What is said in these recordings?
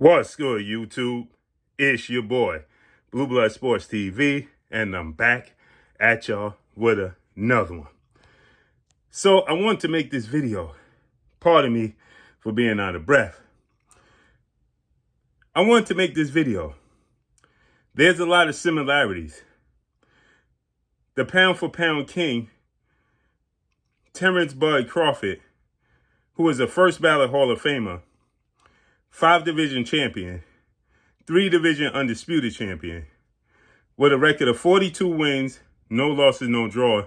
What's good, YouTube? It's your boy, Blue Blood Sports TV, and I'm back at y'all with another one. So I want to make this video. Pardon me for being out of breath. I want to make this video. There's a lot of similarities. The pound for pound king, Terence Bud Crawford, who is a first ballot Hall of Famer, 5-division champion, 3-division undisputed champion, with a record of 42 wins, no losses, no draw,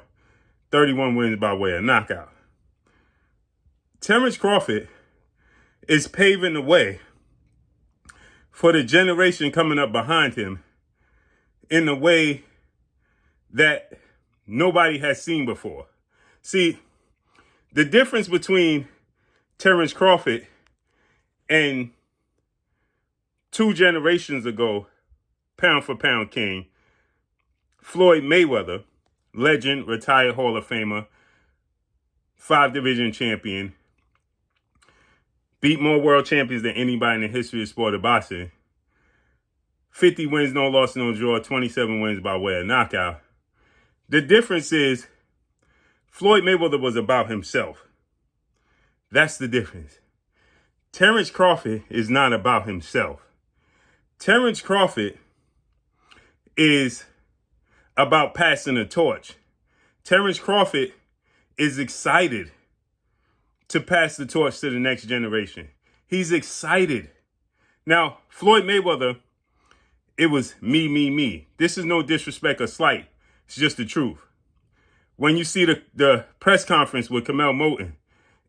31 wins by way of knockout. Terence Crawford is paving the way for the generation coming up behind him in a way that nobody has seen before. See, the difference between Terence Crawford and 2 generations ago, pound for pound king, Floyd Mayweather, legend, retired Hall of Famer, 5-division champion, beat more world champions than anybody in the history of sport of boxing, 50 wins, no loss, no draw, 27 wins by way of knockout. The difference is Floyd Mayweather was about himself. That's the difference. Terence Crawford is not about himself. Terence Crawford is about passing the torch. Terence Crawford is excited to pass the torch to the next generation. He's excited. Now, Floyd Mayweather, it was me. This is no disrespect or slight. It's just the truth. When you see the press conference with Kamel Moten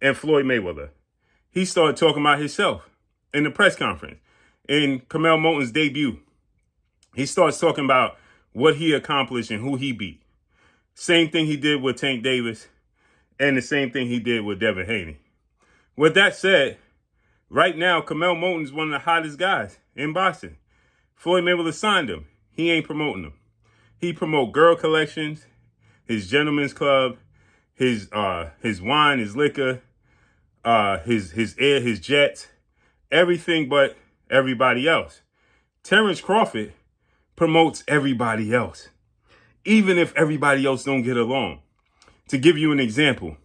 and Floyd Mayweather, he started talking about himself in the press conference. In Kamel Moten's debut, he starts talking about what he accomplished and who he beat. Same thing he did with Tank Davis and the same thing he did with Devin Haney. With that said, right now, Kamel Moten is one of the hottest guys in boxing. Floyd Mayweather signed him. He ain't promoting him. He promote girl collections, his gentleman's club, his wine, his liquor, his air, his jets, everything but everybody else. Terence Crawford promotes everybody else, even if everybody else don't get along. To give you an example,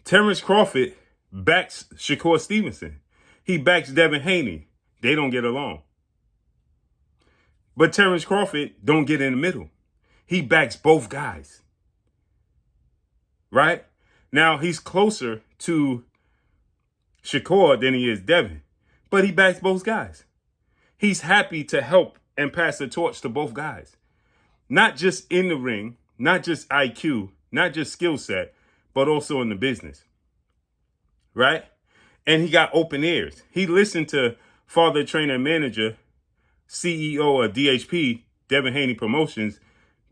Terence Crawford backs Shakur Stevenson. He backs Devin Haney. They don't get along. But Terence Crawford don't get in the middle. He backs both guys. Right? Now, he's closer to Shakur than he is Devin, but he backs both guys. He's happy to help and pass the torch to both guys. Not just in the ring, not just IQ, not just skill set, but also in the business. Right? And he got open ears. He listened to father, trainer, manager, CEO of DHP, Devin Haney Promotions,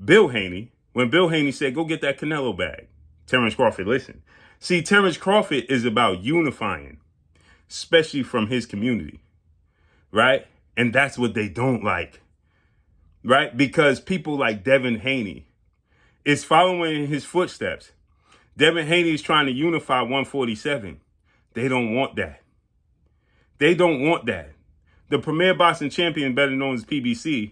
Bill Haney, when Bill Haney said, go get that Canelo bag. Terence Crawford listened. See, Terence Crawford is about unifying, especially from his community, right? And that's what they don't like, right? Because people like Devin Haney is following in his footsteps. Devin Haney is trying to unify 147. They don't want that. They don't want that. The premier boxing champion, better known as PBC,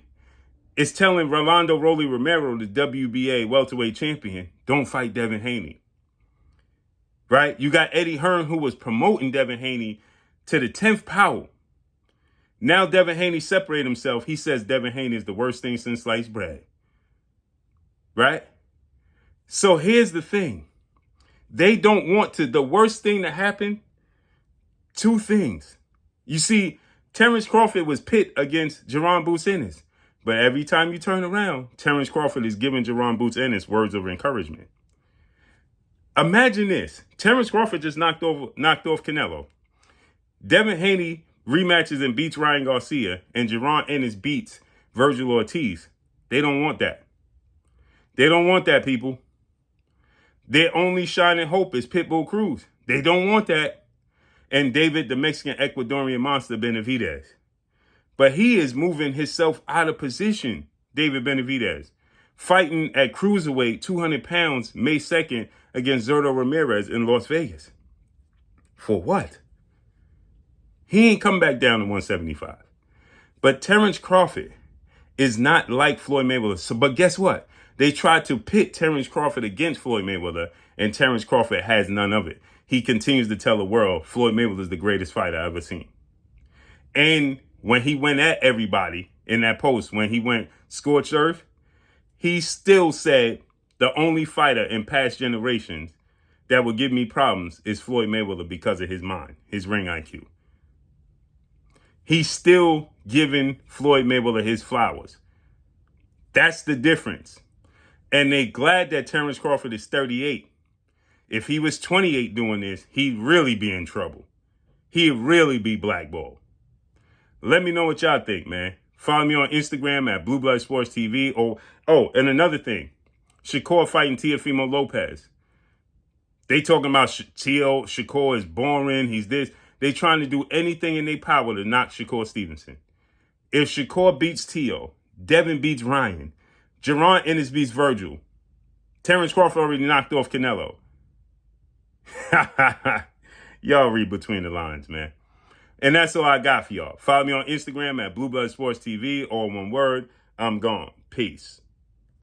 is telling Rolando Rolly Romero, the WBA welterweight champion, don't fight Devin Haney. Right? You got Eddie Hearn, who was promoting Devin Haney to the 10th power. Now Devin Haney separated himself. He says Devin Haney is the worst thing since sliced bread. Right? So here's the thing. They don't want to. The worst thing to happen, 2 things. You see, Terence Crawford was pit against Jerron Boots Ennis. But every time you turn around, Terence Crawford is giving Jerron Boots Ennis words of encouragement. Imagine this. Terence Crawford just knocked off Canelo. Devin Haney rematches and beats Ryan Garcia, and Jerron Ennis beats Virgil Ortiz. They don't want that. They don't want that, people. Their only shining hope is Pitbull Cruz. They don't want that. And David, the Mexican Ecuadorian monster, Benavidez. But he is moving himself out of position, David Benavidez, fighting at cruiserweight, 200 pounds, May 2nd, against Zurdo Ramirez in Las Vegas. For what? He ain't come back down to 175. But Terence Crawford is not like Floyd Mayweather. So, but guess what? They tried to pit Terence Crawford against Floyd Mayweather, and Terence Crawford has none of it. He continues to tell the world Floyd Mayweather is the greatest fighter I've ever seen. And when he went at everybody in that post, when he went scorched earth, he still said the only fighter in past generations that would give me problems is Floyd Mayweather because of his mind, his ring IQ. He's still giving Floyd Mayweather his flowers. That's the difference. And they glad that Terence Crawford is 38. If he was 28 doing this, he'd really be in trouble. He'd really be blackballed. Let me know what y'all think, man. Follow me on Instagram at Blue Blood Sports TV. And another thing. Shakur fighting Teofimo Lopez. They talking about Shakur is boring. He's this. They trying to do anything in their power to knock Shakur Stevenson. If Shakur beats Teo, Devin beats Ryan, Jaron Ennis beats Virgil, Terence Crawford already knocked off Canelo. Y'all read between the lines, man. And that's all I got for y'all. Follow me on Instagram at Blue Blood Sports TV, all one word. I'm gone. Peace.